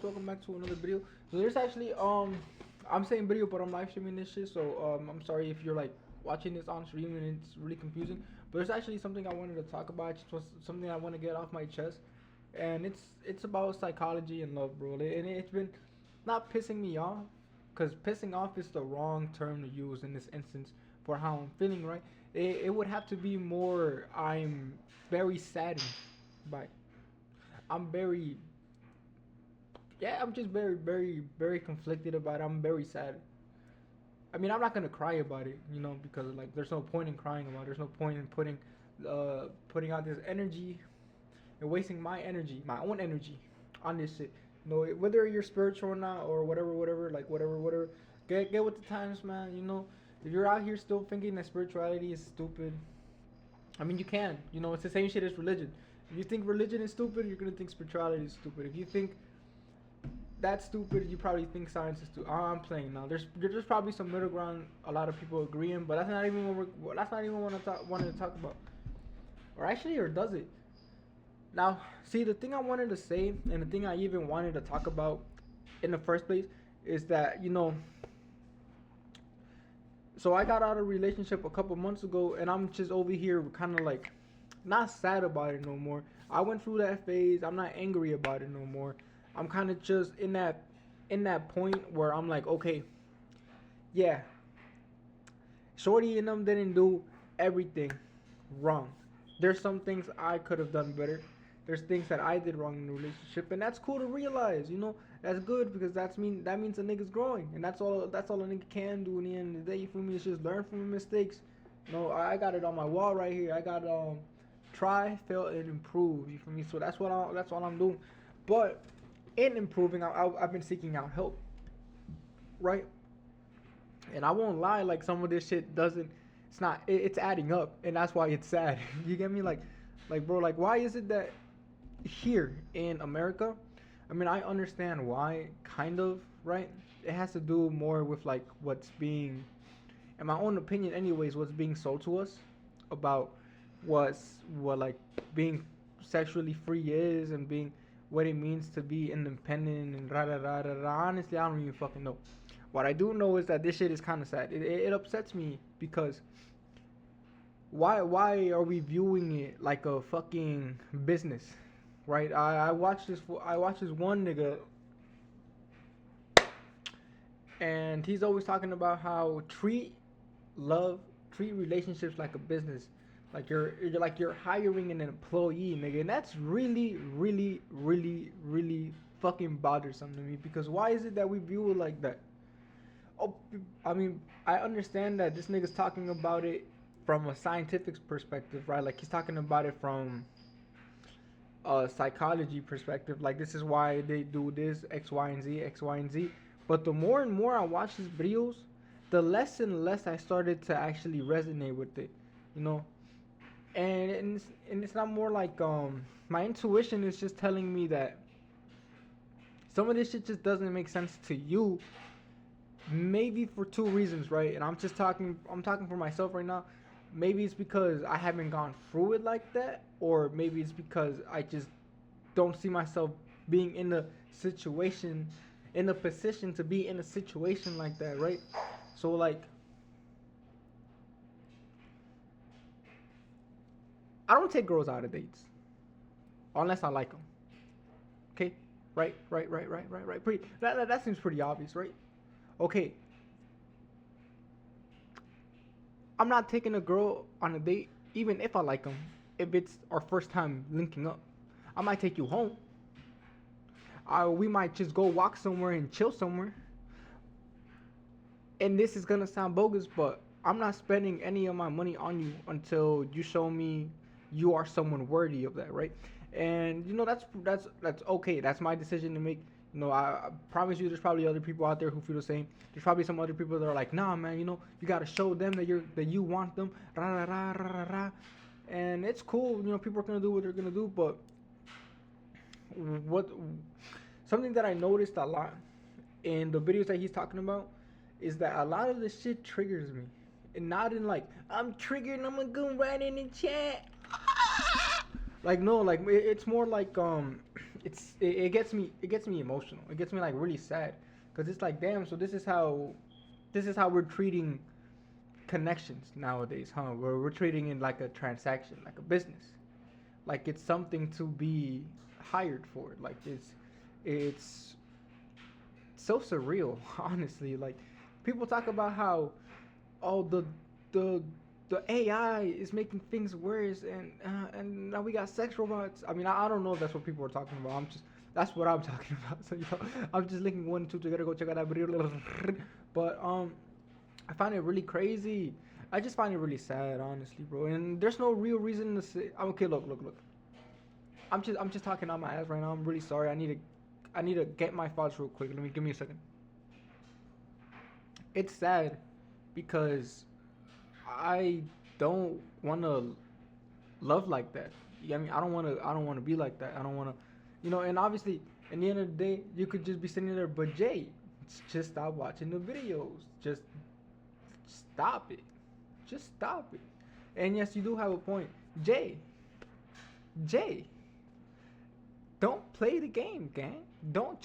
welcome back to another video. So there's actually I'm saying video, but I'm live streaming this shit. So I'm sorry if you're like watching this on stream and it's really confusing. But there's actually something I wanted to talk about. It was something I want to get off my chest, and it's about psychology and love, bro. And it's been not pissing me off, cause pissing off is the wrong term to use in this instance for how I'm feeling. Right? It would have to be more. I'm very saddened by. I'm very yeah, I'm just very conflicted about it. I'm very sad. I mean, I'm not gonna cry about it, because like there's no point in crying about it. There's no point in putting out this energy and wasting my energy, my own energy, on this shit. Whether you're spiritual or not, or whatever, like whatever. Get with the times, man. If you're out here still thinking that spirituality is stupid, I mean, you can. It's the same shit as religion. If you think religion is stupid, you're gonna think spirituality is stupid. If you think that's stupid, you probably think science is stupid. I'm playing now. There's probably some middle ground. A lot of people agreeing, but that's not even what I wanted to talk about. Or does it? Now, see, the thing I wanted to say, and the thing I even wanted to talk about in the first place, is that So I got out of a relationship a couple months ago, and I'm just over here, kind of like, not sad about it no more. I went through that phase. I'm not angry about it no more. I'm kind of just in that point where I'm like, okay, yeah, Shorty and them didn't do everything wrong. There's some things I could have done better. There's things that I did wrong in the relationship, and that's cool to realize. That's good, because that means a nigga's growing, and that's all. That's all a nigga can do. In the end of the day, you feel me? It's just learn from your mistakes. I got it on my wall right here. I got try, fail, and improve. You feel me? So that's all I'm doing. But in improving, I've been seeking out help, right? And I won't lie, like some of this shit doesn't. It's not. It's adding up, and that's why it's sad. You get me? Like bro, like why is it that here in America, I mean, I understand why, kind of, right? It has to do more with like what's being, in my own opinion, anyways, what's being sold to us about what like being sexually free is, and being what it means to be independent and rah rah rah rah rah. Honestly, I don't even fucking know. What I do know is that this shit is kind of sad. It upsets me because why are we viewing it like a fucking business, right? I watched this one nigga, and he's always talking about how treat relationships like a business, like you're hiring an employee, nigga, and that's really really really really fucking bothersome to me, because why is it that we view it like that? Oh, I mean, I understand that this nigga's talking about it from a scientific perspective, right? Like he's talking about it from a psychology perspective. Like this is why they do this X, Y, and Z, X, Y, and Z. But the more and more I watch his videos, the less and less I started to actually resonate with it, you know. And it's not more like my intuition is just telling me that some of this shit just doesn't make sense to you. Maybe for two reasons, right? And I'm talking for myself right now. Maybe it's because I haven't gone through it like that, or maybe it's because I just don't see myself being in a position to be in a situation like that, right? So like, I don't take girls out of dates unless I like them. Okay, right. That seems pretty obvious, right? Okay, I'm not taking a girl on a date even if I like them. If it's our first time linking up, I might take you home. We might just go walk somewhere and chill somewhere. And this is gonna sound bogus, but I'm not spending any of my money on you until you show me you are someone worthy of that, right? And that's okay. That's my decision to make. I promise you, there's probably other people out there who feel the same. There's probably some other people that are like, nah, man, you gotta show them that you want them, rah rah rah rah rah rah. And it's cool. People are gonna do what they're gonna do, but what something that I noticed a lot in the videos that he's talking about is that a lot of this shit triggers me, and not in like I'm triggered and I'm gonna go right in the chat. Like no, like it's more like it gets me emotional. It gets me like really sad, because it's like, damn. So this is how we're treating connections nowadays, huh? We're treating it like a transaction, like a business, like it's something to be hired for. Like it's so surreal, honestly. Like people talk about how, oh, the the AI is making things worse, and now we got sex robots. I mean, I don't know if that's what people are talking about. I'm just That's what I'm talking about. So I'm just linking one and two together. Go check out that video. But I find it really crazy. I just find it really sad, honestly, bro. And there's no real reason to say. Okay, look. I'm just talking on my ass right now. I'm really sorry. I need to get my thoughts real quick. Give me a second. It's sad because I don't want to love like that. Yeah, I mean, I don't want to be like that. I don't want to, And obviously, in the end of the day, you could just be sitting there. But Jay, just stop watching the videos. Just stop it. Just stop it. And yes, you do have a point, Jay. Jay, don't play the game, gang. Don't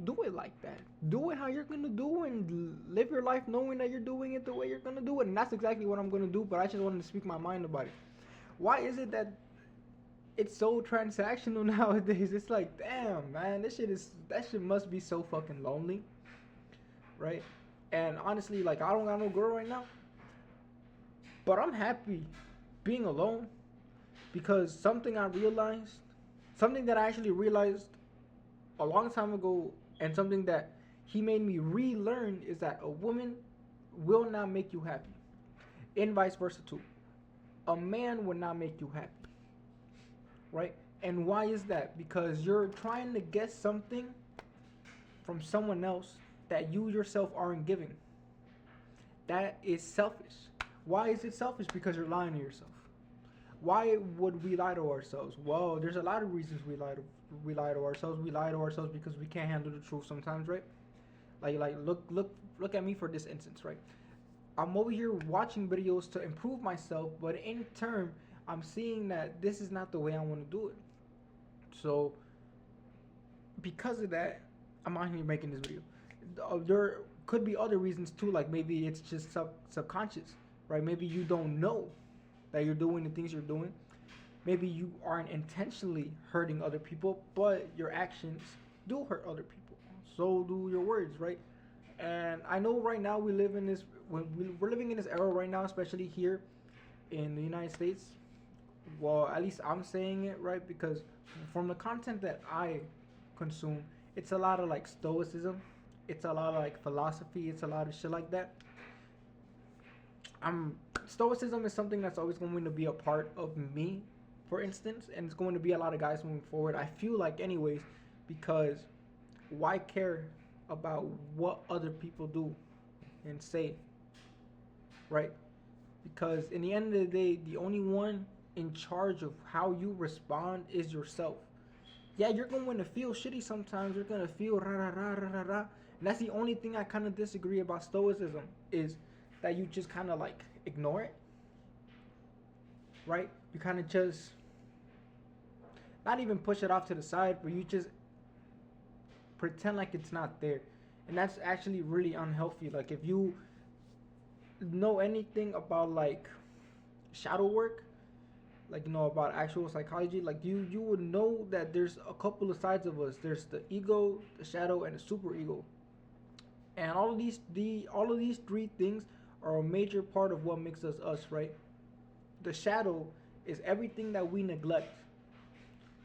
do it like that. Do it how you're gonna do and live your life knowing that you're doing it the way you're gonna do it. And that's exactly what I'm gonna do. But I just wanted to speak my mind about it. Why is it that it's so transactional nowadays? It's like, damn, man, that shit must be so fucking lonely, right? And honestly, like, I don't got no girl right now, but I'm happy being alone because something that I actually realized a long time ago, and something that he made me relearn, is that a woman will not make you happy, and vice versa too. A man will not make you happy, right? And why is that? Because you're trying to get something from someone else that you yourself aren't giving. That is selfish. Why is it selfish? Because you're lying to yourself. Why would we lie to ourselves? Well, there's a lot of reasons we lie to ourselves. We lie to ourselves because we can't handle the truth sometimes, right? Like look at me for this instance, right? I'm over here watching videos to improve myself, but in turn, I'm seeing that this is not the way I want to do it. So because of that, I'm out here making this video. There could be other reasons too, like maybe it's just subconscious, right? Maybe you don't know that you're doing the things you're doing. Maybe you aren't intentionally hurting other people, but your actions do hurt other people. So do your words, right? And I know right now we're living in this era right now, especially here in the United States. Well, at least I'm saying it right, because from the content that I consume, it's a lot of like stoicism, it's a lot of like philosophy, it's a lot of shit like that. I'm Stoicism is something that's always going to be a part of me, for instance, and it's going to be a lot of guys moving forward. I feel like, anyways, because why care about what other people do and say, right? Because in the end of the day, the only one in charge of how you respond is yourself. Yeah, you're going to feel shitty sometimes. You're going to feel rah rah rah rah rah rah. And that's the only thing I kind of disagree about stoicism, is that you just kind of like ignore it, right? You kind of just not even push it off to the side, but you just pretend like it's not there. And that's actually really unhealthy. Like, if you know anything about like shadow work, like, about actual psychology, like you would know that there's a couple of sides of us. There's the ego, the shadow, and the super ego. And all of these three things are a major part of what makes us, right? The shadow is everything that we neglect.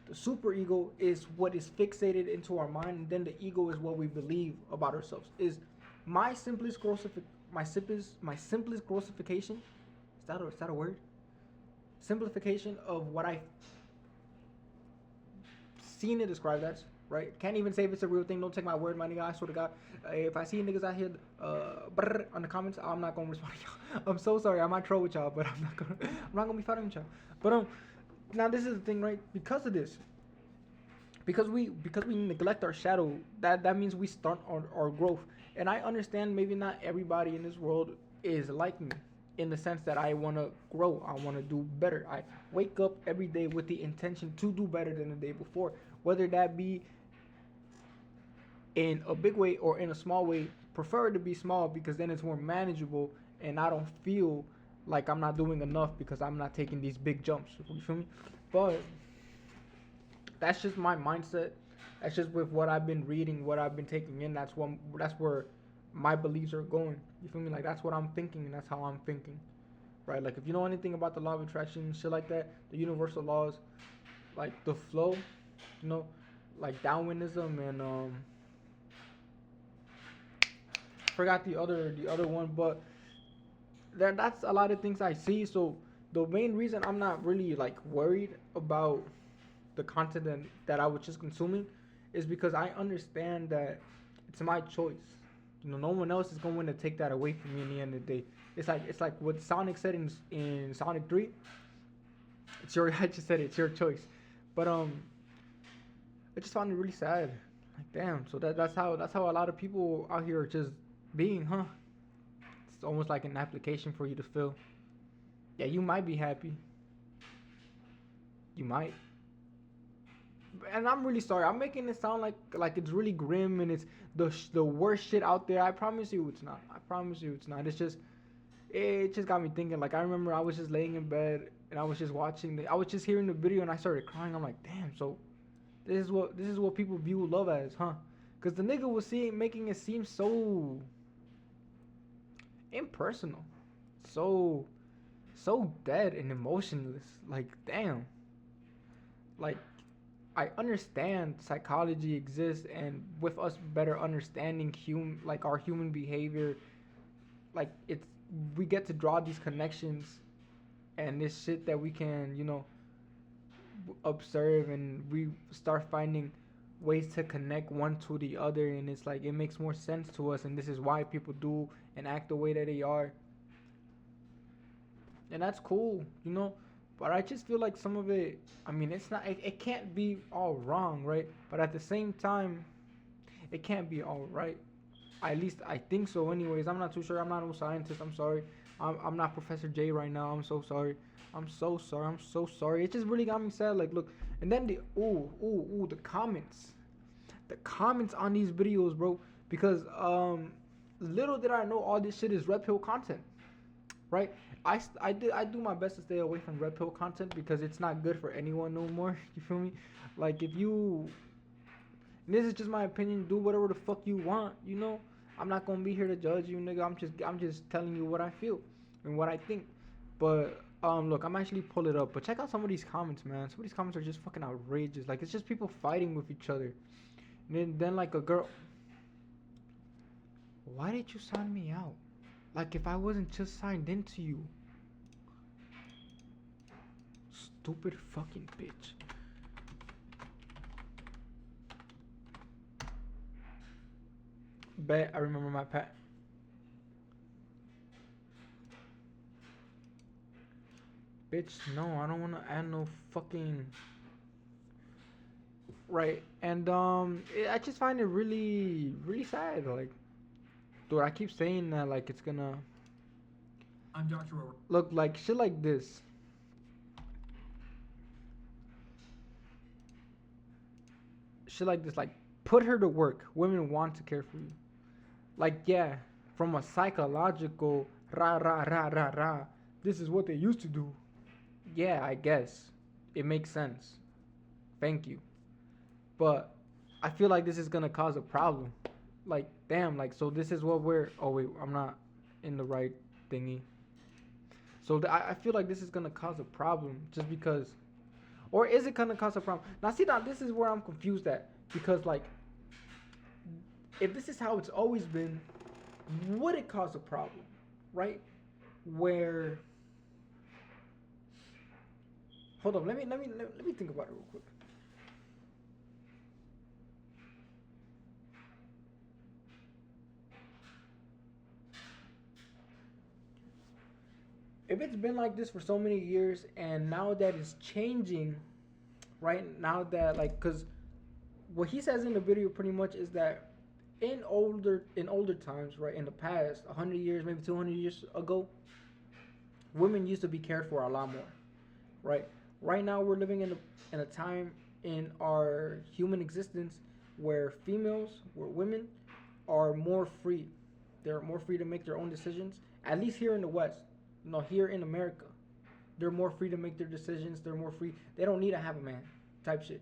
The superego is what is fixated into our mind, and then the ego is what we believe about ourselves. Is my simplest grossification? Is that a word? Simplification of what I've seen it described as, right? Can't even say if it's a real thing. Don't take my word, my nigga. I swear to God. If I see niggas out here on the comments, I'm not gonna respond to y'all. I'm so sorry. I might troll with y'all, but I'm not gonna be fighting with y'all. But now this is the thing, right? Because of this, because we neglect our shadow, that means we stunt our growth. And I understand maybe not everybody in this world is like me, in the sense that I want to grow, I want to do better. I wake up every day with the intention to do better than the day before, whether that be in a big way or in a small way. Prefer to be small because then it's more manageable, and I don't feel like I'm not doing enough because I'm not taking these big jumps. You feel me? But that's just my mindset. That's just with what I've been reading, what I've been taking in. That's where my beliefs are going. You feel me? Like that's what I'm thinking, and that's how I'm thinking. Right? Like if you know anything about the law of attraction, shit like that, the universal laws, like the flow, you know, like Darwinism and forgot the other one, but that's a lot of things I see. So the main reason I'm not really like worried about the content that I was just consuming is because I understand that it's my choice. You know, no one else is going to take that away from me in the end of the day. It's like what Sonic said in Sonic 3. It's your I just said it, it's your choice. But I just found it really sad. Like damn, so that's how a lot of people out here are just being, huh? It's almost like an application for you to fill. Yeah, you might be happy. You might. And I'm really sorry. I'm making it sound like it's really grim and it's the worst shit out there. I promise you it's not. I promise you it's not. It's just it just got me thinking. Like I remember I was just laying in bed and I was just I was just hearing the video and I started crying. I'm like, damn. So this is what people view love as, huh? Because the nigga was making it seem so impersonal, so dead and emotionless. Like damn. Like I understand psychology exists, and with us better understanding like our human behavior, like it's we get to draw these connections and this shit that we can, observe, and we start finding ways to connect one to the other, and it's like it makes more sense to us, and this is why people do and act the way that they are, and that's cool. But I just feel like some of it, I mean, it can't be all wrong, right? But at the same time, it can't be all right. At least I think so. Anyways, I'm not too sure. I'm not a scientist. I'm sorry. I'm not Professor J right now. I'm so sorry. I'm so sorry. I'm so sorry. It just really got me sad. Like, look, and then the comments on these videos, bro. Because little did I know all this shit is red pill content, right? I do my best to stay away from red pill content because it's not good for anyone no more. You feel me? Like if you, this is just my opinion. Do whatever the fuck you want. I'm not gonna be here to judge you, nigga. I'm just telling you what I feel and what I think. But look, I'm actually pull it up. But check out some of these comments, man. Some of these comments are just fucking outrageous. Like it's just people fighting with each other. And then like a girl. Why did you sign me out? Like if I wasn't just signed into you. Stupid fucking bitch. Bet I remember my pat. Bitch, no, I don't wanna add no fucking right. And I just find it really, really sad. Like, dude, I keep saying that like it's gonna I'm Joshua. look like shit like this. Shit like this. Like, put her to work. Women want to care for you. Like, yeah, from a psychological rah rah rah rah rah. This is what they used to do. Yeah, I guess it makes sense. Thank you. But I feel like this is gonna cause a problem. Like, damn, like so this is what we're. Oh wait, I'm not in the right thingy. So I feel like this is gonna cause a problem just because, or is it gonna cause a problem? Now see, now this is where I'm confused at because like, if this is how it's always been, would it cause a problem, right? Where, hold on, let me think about it real quick. If it's been like this for so many years and now that it's changing, right now that like because what he says in the video pretty much is that in older times, right, in the past 100 years, maybe 200 years ago, women used to be cared for a lot more, right? Right now we're living in a time in our human existence where females, where women are more free. They're more free to make their own decisions. At least here in the West, here in America, they're more free to make their decisions. They're more free. They don't need to have a man, type shit.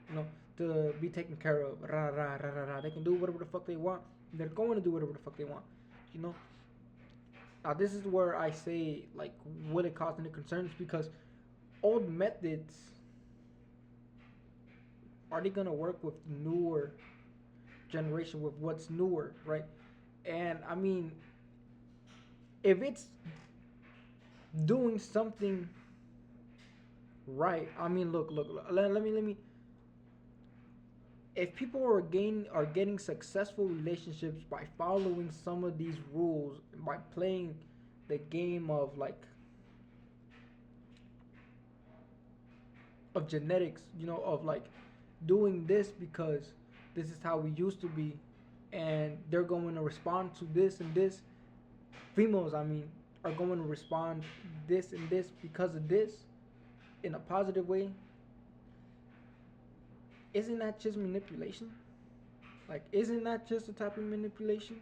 You know, to be taken care of. Rah, rah, rah, rah, rah. They can do whatever the fuck they want. They're going to do whatever the fuck they want. You know. Now this is where I say like, will it cause any concerns? Because old methods, are they gonna work with newer generation, with what's newer, right? And I mean, if it's doing something right, I mean, look. Let me. If people are getting successful relationships by following some of these rules, by playing the game of like of genetics, of like doing this because this is how we used to be, and they're going to respond to this and this. Females, I mean, are going to respond this and this because of this in a positive way. Isn't that just manipulation? Like, isn't that just a type of manipulation?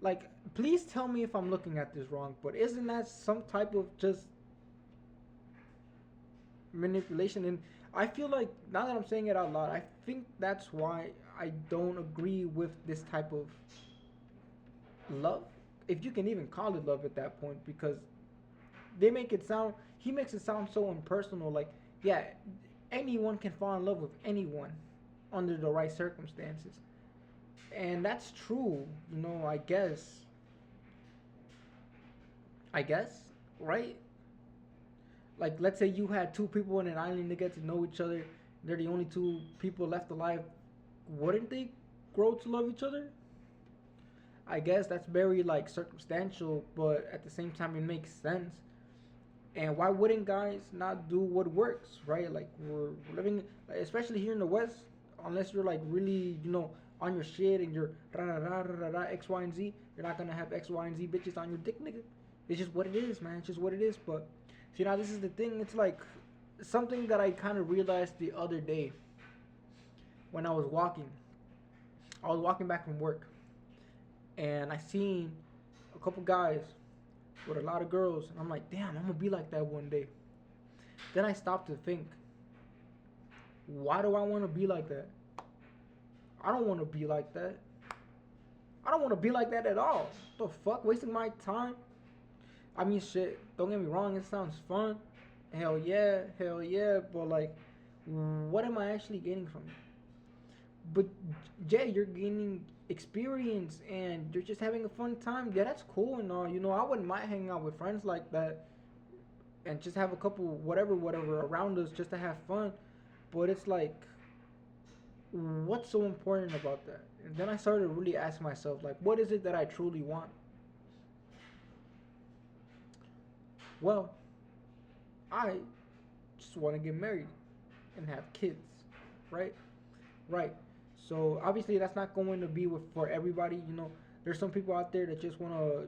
Like, please tell me if I'm looking at this wrong, but isn't that some type of just manipulation? And I feel like, now that I'm saying it out loud, I think that's why I don't agree with this type of love, if you can even call it love at that point, because he makes it sound so impersonal. Like, yeah, anyone can fall in love with anyone under the right circumstances. And that's true, I guess, right? Like, let's say you had two people on an island, they get to know each other, they're the only two people left alive. Wouldn't they grow to love each other? I guess that's very like circumstantial, but at the same time it makes sense. And why wouldn't guys not do what works, right? Like, we're living, especially here in the West, unless you're like really, on your shit and you're rah, rah, rah, rah, rah, X, Y, and Z, you're not gonna have X, Y, and Z bitches on your dick, nigga. It's just what it is, man. It's just what it is. But see, now this is the thing. It's like something that I kind of realized the other day when I was walking. I was walking back from work, and I seen a couple guys with a lot of girls, and I'm like, damn, I'm gonna be like that one day. Then I stopped to think, why do I want to be like that? I don't want to be like that. I don't want to be like that at all. The fuck, wasting my time? I mean, shit, don't get me wrong, it sounds fun. Hell yeah, but like, what am I actually gaining from it? But Jay, you're gaining experience and you're just having a fun time. Yeah, that's cool and all. I wouldn't mind hanging out with friends like that and just have a couple whatever around us just to have fun. But it's like, what's so important about that? And then I started to really ask myself, like, what is it that I truly want? Well, I just want to get married and have kids, right? Right. So obviously that's not going to be for everybody. There's some people out there that just want to,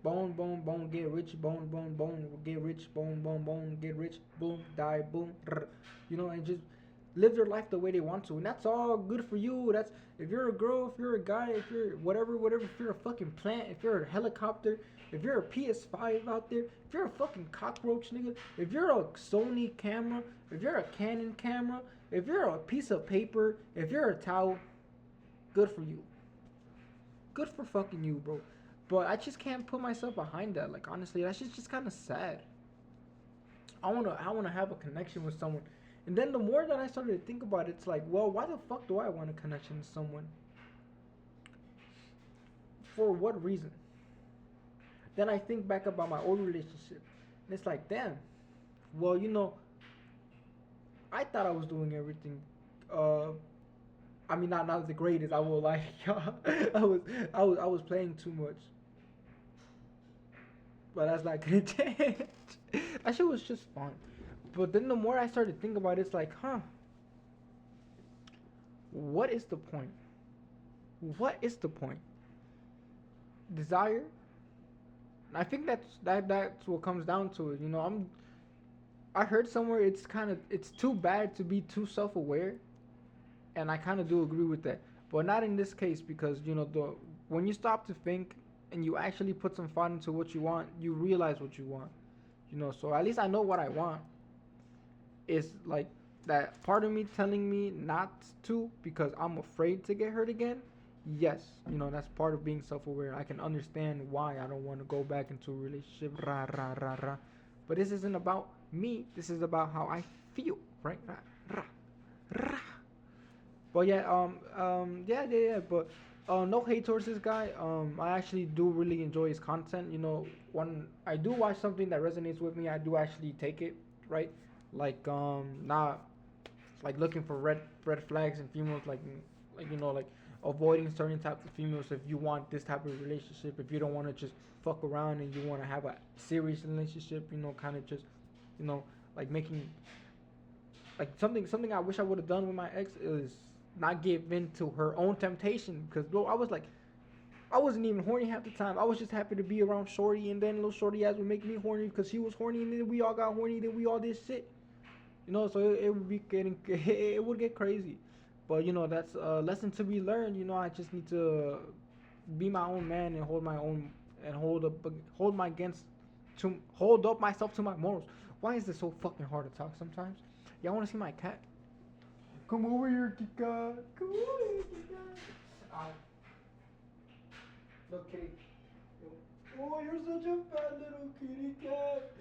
bone, get rich, bone, get rich, bone, get rich, boom, die, boom, and just live their life the way they want to, and that's all good for you. That's if you're a girl, if you're a guy, if you're whatever, if you're a fucking plant, if you're a helicopter, if you're a PS5 out there, if you're a fucking cockroach, nigga, if you're a Sony camera, if you're a Canon camera, if you're a piece of paper, if you're a towel, good for you. Good for fucking you, bro. But I just can't put myself behind that. Like, honestly, that shit's just kind of sad. I wanna have a connection with someone. And then the more that I started to think about it, it's like, well, why the fuck do I want a connection with someone? For what reason? Then I think back about my old relationship. And it's like, damn. Well, I thought I was doing everything. I mean, not the greatest. I will lie, y'all. I was playing too much. But that's not gonna change. That shit was just fun. But then the more I started to think about it, it's like, what is the point? What is the point? Desire? I think that's what comes down to it. I heard somewhere it's too bad to be too self-aware, and I kind of do agree with that, but not in this case because the when you stop to think and you actually put some thought into what you want, you realize what you want. So at least I know what I want. It's like that part of me telling me not to because I'm afraid to get hurt again. Yes, that's part of being self-aware. I can understand why I don't want to go back into a relationship. Rah rah rah rah. But this isn't about me. This is about how I feel, right? Rah rah rah. But yeah, yeah. But no hate towards this guy. I actually do really enjoy his content. When I do watch something that resonates with me, I do actually take it, right? Like not like looking for red flags in females, like avoiding certain types of females if you want this type of relationship. If you don't want to just fuck around and you want to have a serious relationship, kind of just, you know, like making like something I wish I would have done with my ex is not give in to her own temptation because bro, I was like I wasn't even horny half the time. I was just happy to be around Shorty, and then little Shorty ass would make me horny because he was horny, and then we all got horny, then we all did shit. So it would be getting it would get crazy, but that's a lesson to be learned. I just need to be my own man and hold my own and hold up myself to my morals. Why is this so fucking hard to talk sometimes? Y'all want to see my cat? Come over here, Kika. Come over here, Kika. Look, kitty. Oh, you're such a fat little kitty cat.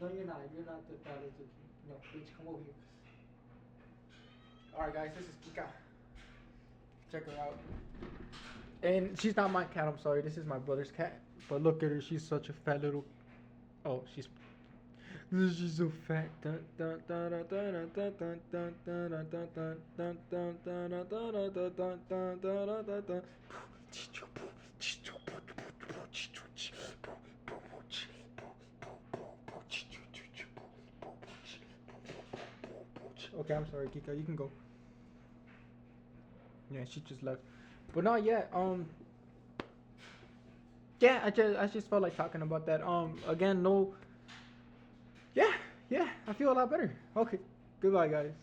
No, you're not. You're not the fat little kitty. No, bitch, come over here. Alright, guys, this is Kika. Check her out. And she's not my cat, I'm sorry. This is my brother's cat. But look at her. She's such a fat little. Oh, she's so fat. Okay, I'm sorry, Kika. You can go. Yeah, she just left. But no, yeah. Yeah, I just felt like talking about that. Again, no. Yeah, yeah. I feel a lot better. Okay. Goodbye, guys.